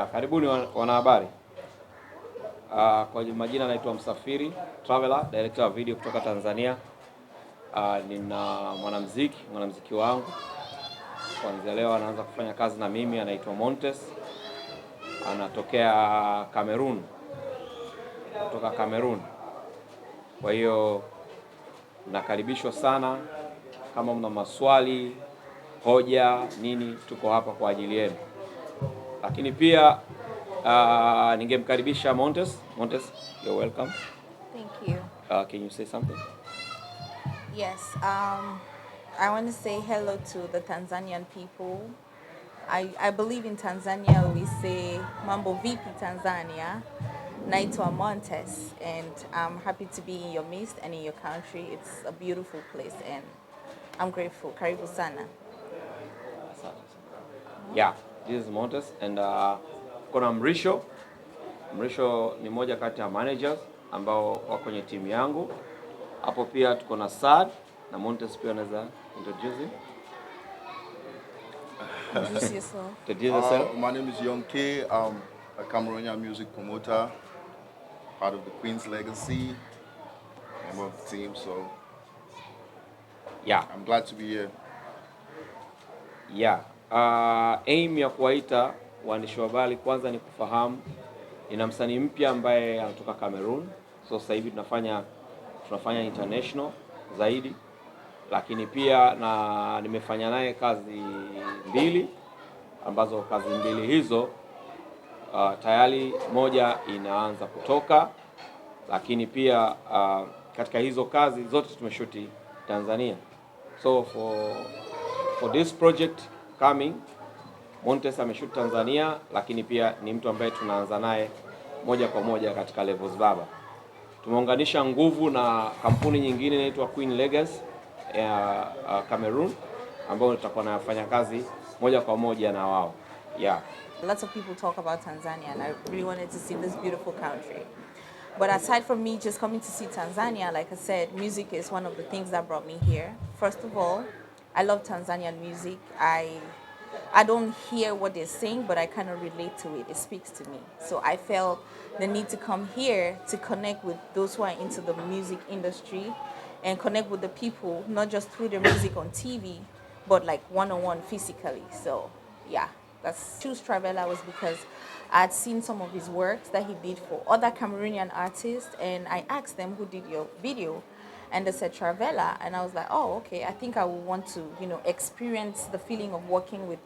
Karibuni wanahabari. Kwa majina naitwa Msafiri Travella, director wa video kutoka Tanzania. Nina mwanamuziki wangu. Kuanzia leo anaanza kufanya kazi na mimi, anaitwa Montes. Anatokea CAMEROON. Kutoka CAMEROON. Kwa hiyo nakaribishwa sana, kama mna maswali, hoja, nini, tuko hapa kwa ajili yenu. Lakini pia ningemkaribisha Montes. Montes, you're welcome. Thank you. Can you say something? Yes, I want to say hello to the Tanzanian people. I believe in Tanzania we say Mambo Vipi Tanzania. Naitwa Montes, and I'm happy to be in your midst and in your country. It's a beautiful place and I'm grateful. Karibu sana. Yeah, this is Montes, and kuna Mrisho. Mrisho ni moja kati ya managers ambao wako kwenye timu yangu. Hapo pia tuko na Sad na Montes pia anaweza introduce him. Introduce yourself. Introduce yourself. My name is Young K. I'm a Cameroonian music promoter, part of the Queen's Legacy, member of the team, so yeah, I'm glad to be here. Yeah. Aim ya kuwaita waandishi wa habari kwanza ni kufahamu nina msanii mpya ambaye anatoka Cameroon. So sasa hivi tunafanya international zaidi, lakini pia na nimefanya naye kazi mbili, ambazo kazi mbili hizo tayari moja inaanza kutoka, lakini pia katika hizo kazi zote tumeshuti Tanzania. So for this project coming, Montes ameshoot Tanzania, lakini pia ni mtu ambaye tunaanza naye moja kwa moja katika levels baba. Tumeunganisha nguvu na kampuni nyingine inaitwa Queen Legacy ya Cameroon, ambao tutakuwa nafanya kazi moja kwa moja na wao. Yeah. Lots of people talk about Tanzania, and I really wanted to see this beautiful country. But aside from me just coming to see Tanzania, like I said, music is one of the things that brought me here. First of all, I love Tanzanian music. I don't hear what they're saying, but I kind of relate to it. It speaks to me. So I felt the need to come here to connect with those who are into the music industry and connect with the people, not just through the music on TV, but like one-on-one physically. So yeah, choose Travella was because I had seen some of his works that he did for other Cameroonian artists, and I asked them, who did your video? And they said Travella, and I was like, oh, okay, I think I would want to, experience the feeling of working with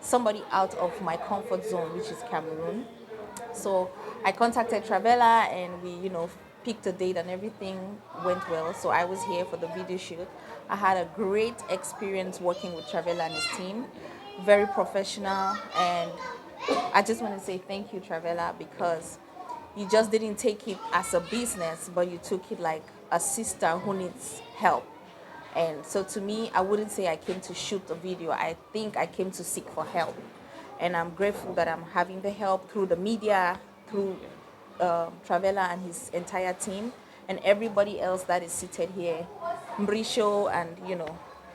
somebody out of my comfort zone, which is Cameroon. So I contacted Travella, and we, picked a date, and everything went well. So I was here for the video shoot. I had a great experience working with Travella and his team, very professional, and I just want to say thank you, Travella, because you just didn't take it as a business, but you took it like a sister who needs help. And so to me, I wouldn't say I came to shoot a video. I think I came to seek for help. And I'm grateful that I'm having the help through the media, through Travella and his entire team, and everybody else that is seated here, Mrisho and,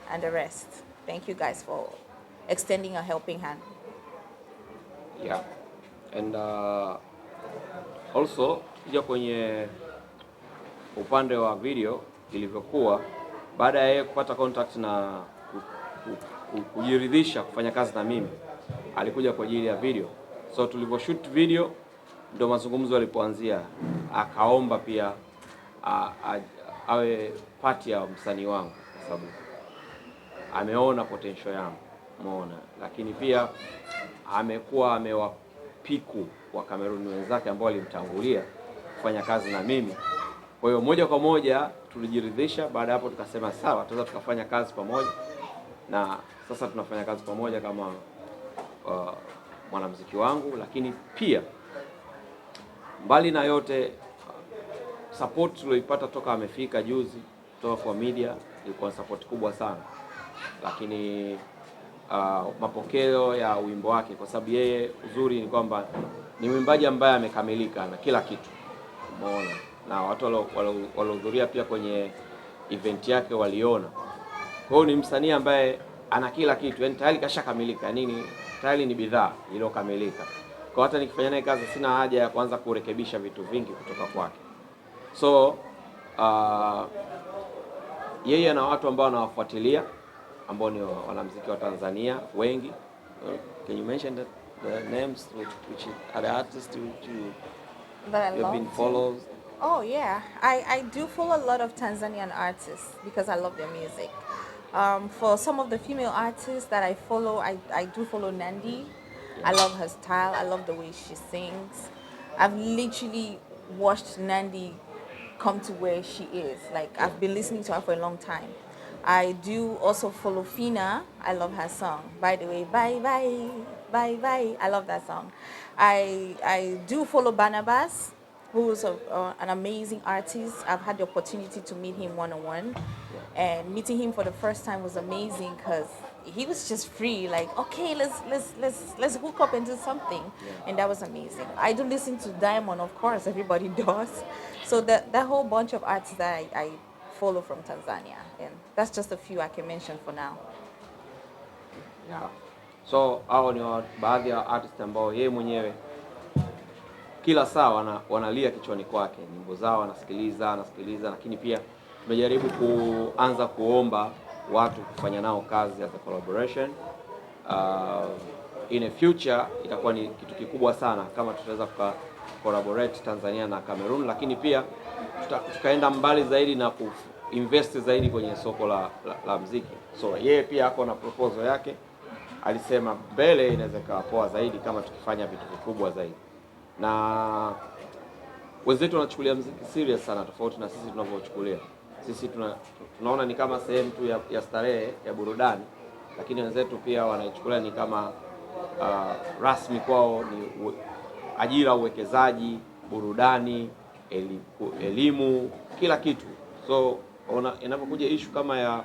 and the rest. Thank you guys for extending a helping hand. Yeah. And also, kija kwenye upande wa video ilivyokuwa, baada ya yeye kupata contact na kujiridhisha kufanya kazi na mimi, alikuja kwa ajili ya video. So tulivyoshoot video ndo mazungumzo yalipoanzia. Akaomba pia awe part ya msanii wangu kwa sababu ameona potential yangu, umeona. Lakini pia amekuwa amewapiku wa Cameroon wenzake ambao walimtangulia kufanya kazi na mimi. Kwa hiyo moja kwa moja tulijiridhisha. Baada hapo tukasema sawa, tunaweza tukafanya kazi pamoja, na sasa tunafanya kazi pamoja kama mwanamuziki wangu. Lakini pia mbali na yote, support tulioipata toka amefika juzi kutoka kwa media ilikuwa support kubwa sana. Lakini mapokeo ya wimbo wake, kwa sababu yeye uzuri ni kwamba ni mwimbaji ambaye amekamilika na kila kitu, umeona, na watu waliohudhuria pia kwenye event yake waliona. Kwa hiyo ni msanii ambaye ana kila kitu, yani tayari kashakamilika, tayari ni bidhaa iliyokamilika. Kwa hata nikifanya naye kazi sina haja ya kuanza kurekebisha vitu vingi kutoka kwake. So yeye na watu ambao anawafuatilia ambao ni wanamuziki wa Tanzania wengi. Can you mention the names which are the artists that you've been followed? Oh yeah, I do follow a lot of Tanzanian artists because I love their music. For some of the female artists that I follow, I do follow NANDY. I love her style. I love the way she sings. I've literally watched NANDY come to where she is. Like, I've been listening to her for a long time. I do also follow PHINA. I love her song. By the way, bye bye, bye bye. I love that song. I do follow Barnabas, who is an amazing artist. I've had the opportunity to meet him one-on-one, and meeting him for the first time was amazing because he was just free. Like, okay, let's hook up and do something, and that was amazing. I do listen to Diamond, of course, everybody does. So that whole bunch of artists that I follow from Tanzania, and that's just a few I can mention for now. Yeah. So hao ni baadhi ya artists ambao yeye mwenyewe kila saa wanalia kichwani kwake, nyimbo zao anasikiliza, lakini pia tumejaribu kuanza kuomba watu kufanya nao kazi as a collaboration. In a future itakuwa ni kitu kikubwa sana kama tutaweza collaborate Tanzania na Cameroon, lakini pia tukaenda mbali zaidi na kuinvest zaidi kwenye soko la muziki. So yeye pia ako na proposal yake, alisema mbele inaweza kuwa poa zaidi kama tukifanya vitu vikubwa zaidi. Na wenzetu wanachukulia muziki serious sana, tofauti na sisi tunavyochukulia. Sisi tunaona ni kama sehemu tu ya starehe, ya burudani, lakini wenzetu pia wanaichukulia ni kama rasmi kwao, ni ajira, uwekezaji, burudani, elimu, kila kitu. So inapokuja issue kama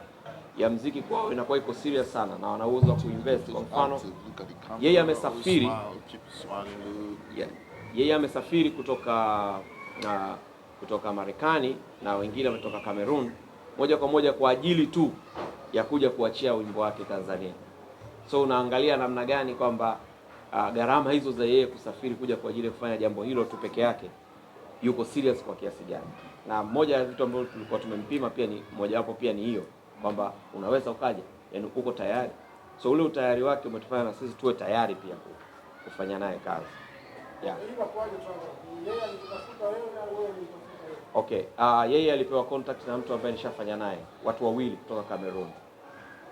ya muziki kwao inakuwa iko serious sana na wanauza kuinvest. Kwa mfano, yeye amesafiri yeye amesafiri kutoka Marekani na wengine wametoka Cameroon moja kwa moja kwa ajili tu ya kuja kuachia wimbo wake Tanzania. So unaangalia namna gani kwamba gharama hizo za yeye kusafiri kuja kwa ajili ya kufanya jambo hilo tu peke yake, yuko serious kwa kiasi gani. Na moja ya vitu ambavyo tulikuwa tumempima pia ni mojawapo pia ni hiyo kwamba unaweza ukaja, yani uko tayari. So ule utayari wake umetufanya na sisi tuwe tayari pia kufanya naye kazi. Yeah. Okay, yeye alipewa contact na mtu ambaye nishafanya naye, watu wawili kutoka Cameroon.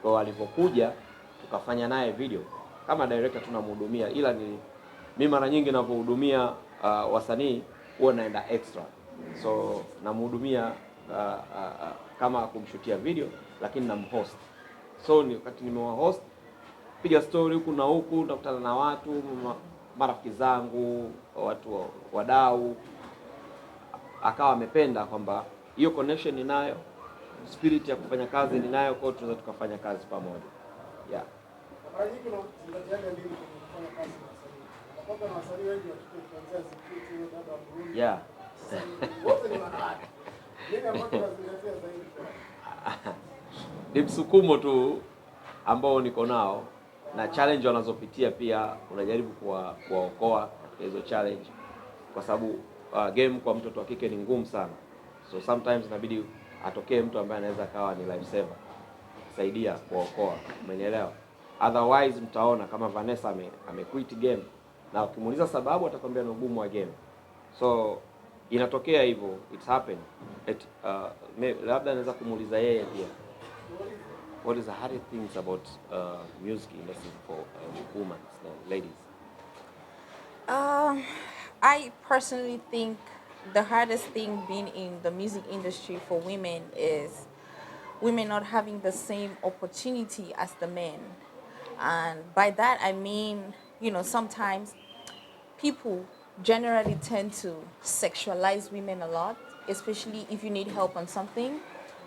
Kwa hiyo alipokuja tukafanya naye video kama director tunamhudumia, ila mimi mara nyingi ninapohudumia wasanii huwa naenda extra. So namhudumia kama kumshutia video, lakini namhost. So wakati nimewahost, piga story huku na huku, nakutana na watu, marafiki zangu, watu wadau, akawa amependa kwamba hiyo connection ninayo, spirit ya kufanya kazi ninayo, kwa tunaweza tukafanya kazi pamoja. Yeah. Yeah. Ni msukumo tu ambao niko nao na challenge wanazopitia, pia unajaribu kuwaokoa katika hizo challenge, kwa sababu game kwa mtoto wa kike ni ngumu sana. So sometimes inabidi atokee mtu ambaye anaweza kawa ni life saver, saidia kuokoa, umenielewa? Otherwise mtaona kama Vanessa amequit game, na ukimuuliza sababu atakwambia ni ugumu wa game. So inatokea hivyo, it's happen. Labda naweza kumuuliza yeye pia, what is the hardest things about music industry for women, ladies? I personally think the hardest thing being in the music industry for women is women not having the same opportunity as the men. And by that I mean, sometimes people generally tend to sexualize women a lot, especially if you need help on something.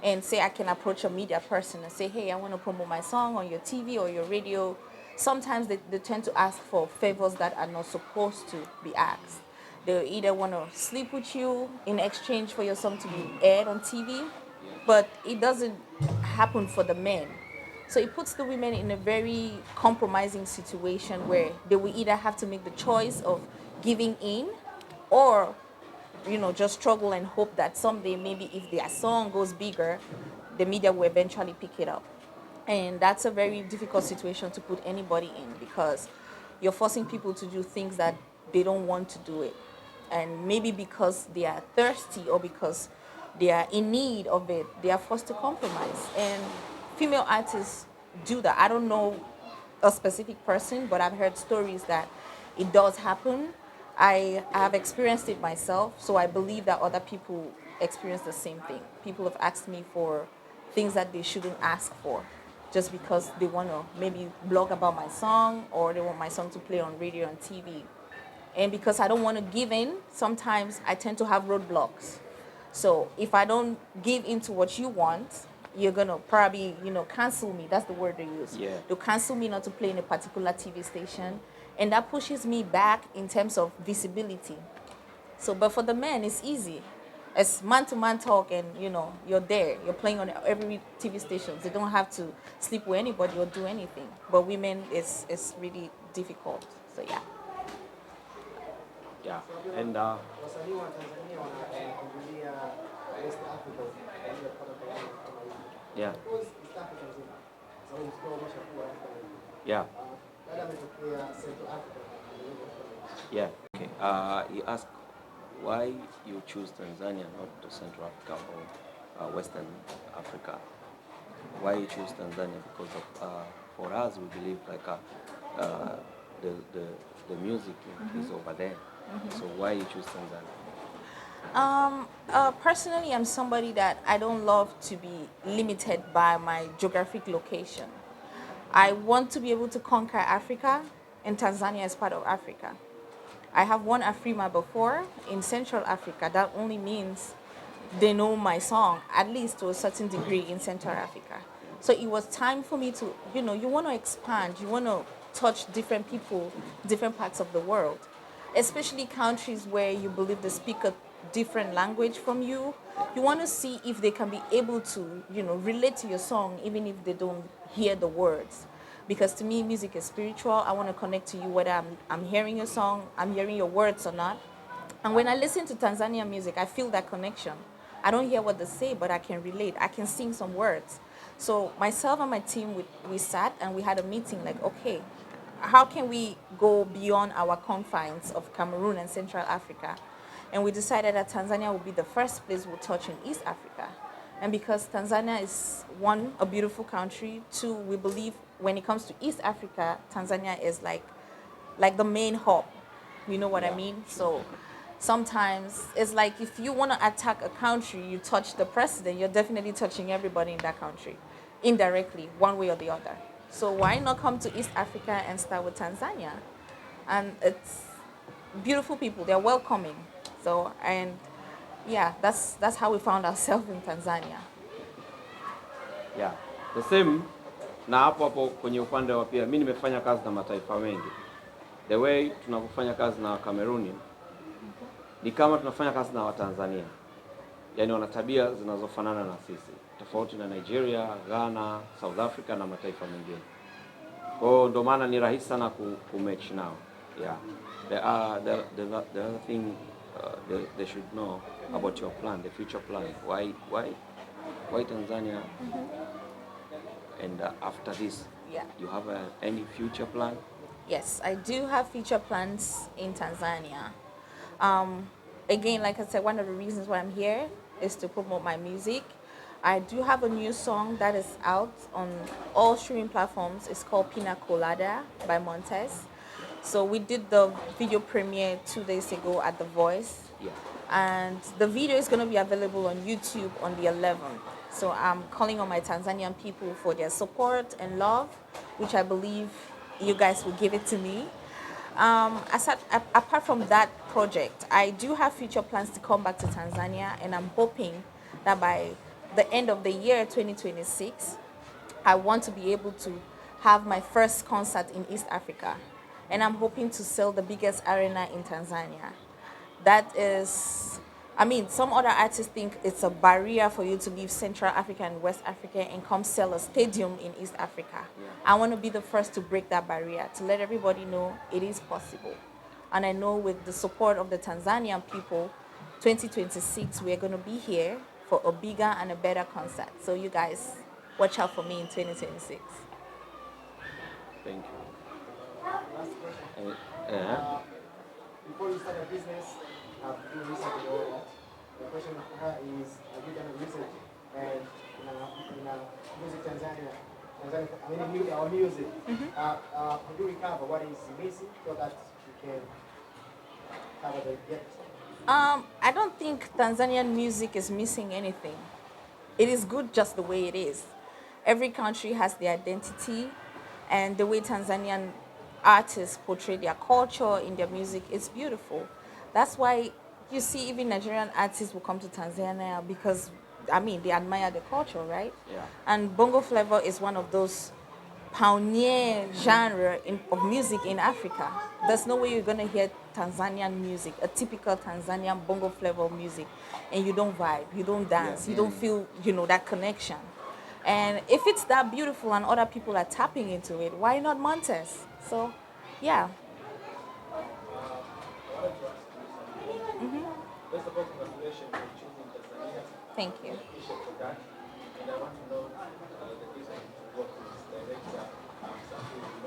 And say I can approach a media person and say, hey, I want to promote my song on your TV or your radio. Sometimes they tend to ask for favors that are not supposed to be asked. They either want to sleep with you in exchange for your song to be aired on TV, but it doesn't happen for the men. So it puts the women in a very compromising situation where they will either have to make the choice of giving in, or just struggle and hope that someday maybe if their song goes bigger, the media will eventually pick it up. And that's a very difficult situation to put anybody in, because you're forcing people to do things that they don't want to do it. And maybe because they are thirsty or because they are in need of it, they are forced to compromise. And female artists do that. I don't know a specific person, but I've heard stories that it does happen. I have experienced it myself, so I believe that other people experience the same thing. People have asked me for things that they shouldn't ask for, just because they want to maybe blog about my song, or they want my song to play on radio and TV. And because I don't want to give in, sometimes I tend to have roadblocks. So if I don't give in to what you want, you're going to probably, cancel me. That's the word they use. Yeah. They'll cancel me not to play in a particular TV station. And that pushes me back in terms of visibility. So, but for the men, it's easy. It's man-to-man talk, and, you're there. You're playing on every TV station. They don't have to sleep with anybody or do anything. But women, it's really difficult. So, yeah. Yeah. And wasanii wa Tanzania wanakimbilia West Africa ile pale kwa yeah. East Africa nzima. Sababu msikia umeshakuwa Afrika. Yeah. Baada ametokea Central Africa. Yeah. Okay. You ask why you choose Tanzania, not to Central Africa or Western Africa. Why you choose Tanzania? Because of, for us, we believe the music is over there. So why you choose Tanzania? Personally, I'm somebody that I don't love to be limited by my geographic location. I want to be able to conquer Africa, and Tanzania is part of Africa. I have won Afrima before in Central Africa. That only means they know my song, at least to a certain degree, in Central Africa. So it was time for me to, you want to expand, you want to touch different people, different parts of the world, especially countries where you believe they speak a different language from you. You want to see if they can be able to, relate to your song, even if they don't hear the words. Because to me, music is spiritual. I want to connect to you whether I'm hearing your song, I'm hearing your words or not. And when I listen to Tanzanian music, I feel that connection. I don't hear what they say, but I can relate. I can sing some words. So myself and my team, we sat and we had a meeting like, okay, how can we go beyond our confines of Cameroon and Central Africa? And we decided that Tanzania would be the first place we'll touch in East Africa. And because Tanzania is, one, a beautiful country, two, we believe when it comes to East Africa, Tanzania is like the main hub. You know what I mean? So sometimes it's like if you want to attack a country, you touch the president, you're definitely touching everybody in that country, indirectly, one way or the other. So why not come to East Africa and start with Tanzania? And it's beautiful people, they're welcoming. So, and yeah, that's how we found ourselves in Tanzania. Yeah. The same na hapo kwenye upande wa pia mimi nimefanya kazi na mataifa mengi. The way tunavyofanya kazi na Cameroon ni kama tunafanya kazi na Watanzania. Yaani wana tabia zinazofanana na sisi. Tofauti na Nigeria, Ghana, South Africa na mataifa mengine. Kwa hiyo ndo maana ni rahisi sana ku-match nao. Yeah. The other thing they should know about your plan, the future plan. Why Tanzania? And after this, you have any future plan? Yes, I do have future plans in Tanzania. Again, like I said, one of the reasons why I'm here is to promote my music. I do have a new song that is out on all streaming platforms. It's called Pina Colada by Montez. So we did the video premiere 2 days ago at The Voice. Yeah. And the video is going to be available on YouTube on the 11th. So I'm calling on my Tanzanian people for their support and love, which I believe you guys will give it to me. Apart from that project, I do have future plans to come back to Tanzania, and I'm hoping that by the end of the year 2026, I want to be able to have my first concert in East Africa. And I'm hoping to sell the biggest arena in Tanzania. That is I mean, some other artists think it's a barrier for you to leave Central Africa and West Africa and come sell a stadium in East Africa. I want to be the first to break that barrier, to let everybody know it is possible. And I know with the support of the Tanzanian people, 2026, we're going to be here for a bigger and a better concert. So you guys, watch out for me in 2026. Thank you. Last question. Yeah. Before you start a business, do research and all that. The question for her is, have you done a research and music Tanzania, our music, how do we cover what is missing so that we can cover the gaps? I don't think Tanzanian music is missing anything. It is good just the way it is. Every country has their identity, and the way Tanzanian artists portray their culture in their music is beautiful. That's why you see even Nigerian artists will come to Tanzania because, I mean, they admire the culture, right? Yeah. And bongo flava is one of those pioneer genre of music in Africa. There's no way you're going to hear Tanzanian music, a typical Tanzanian bongo flava music, and you don't vibe, you don't dance, you don't feel, that connection. And if it's that beautiful and other people are tapping into it, why not Montez? So, yeah. First of all, congratulations for choosing Tanzania. Thank you. Appreciate for that. And I want to know the reason to work with this director. Safi is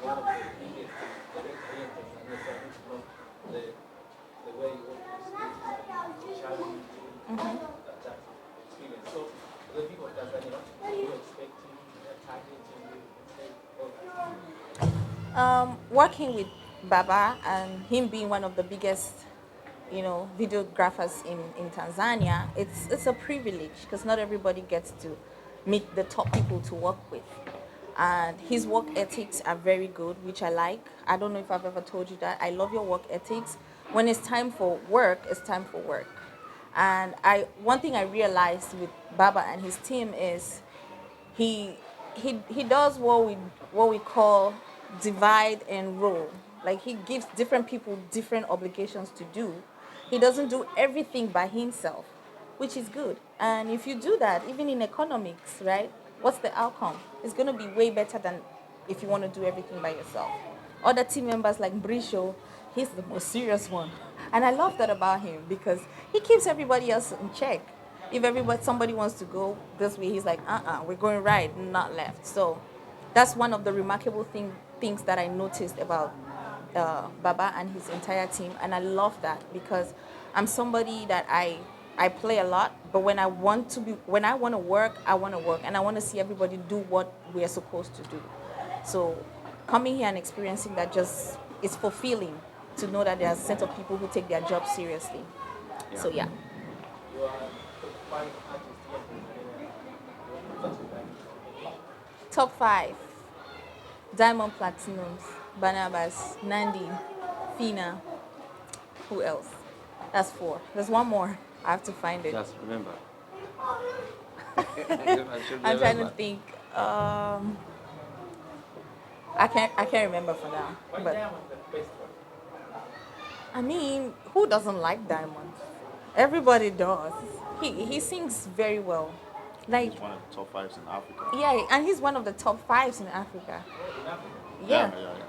one of the biggest directors here in Tanzania. So I need to know the way you work with this challenge, that experience. So the people of Tanzania, what are you expecting, targeting, all that? Working with Baba and him being one of the biggest, videographers in Tanzania, it's a privilege because not everybody gets to meet the top people to work with. And his work ethics are very good, which I like. I don't know if I've ever told you that. I love your work ethics. When it's time for work, it's time for work. And one thing I realized with Baba and his team is he does what we call divide and rule. Like he gives different people different obligations to do. He doesn't do everything by himself, which is good. And if you do that, even in economics, right? What's the outcome? It's going to be way better than if you want to do everything by yourself. Other team members like Brisho, he's the most serious one. And I love that about him because he keeps everybody else in check. If somebody wants to go this way, he's like, we're going right, not left. So that's one of the remarkable things that I noticed about Baba and his entire team. And I love that because I'm somebody that I play a lot, but when I want to work, I want to work. And I want to see everybody do what we are supposed to do. So coming here and experiencing that just is fulfilling to know that there's a set of people who take their job seriously. Yeah. So yeah. You are top 5 artists here in Tanzania. What's your ranking? Top 5. Diamond Platinums, Barnabas, Nandy, PHINA. Who else? That's 4. There's one more. I have to find it. Just remember. I'm trying to think. I can't remember for now. Why But Diamond the best one? I mean, who doesn't like Diamond? Everybody does. He sings very well. Like He's one of the top 5s in Africa. yeah, and he's one of the top 5s in Africa. In Africa. Yeah. Yeah.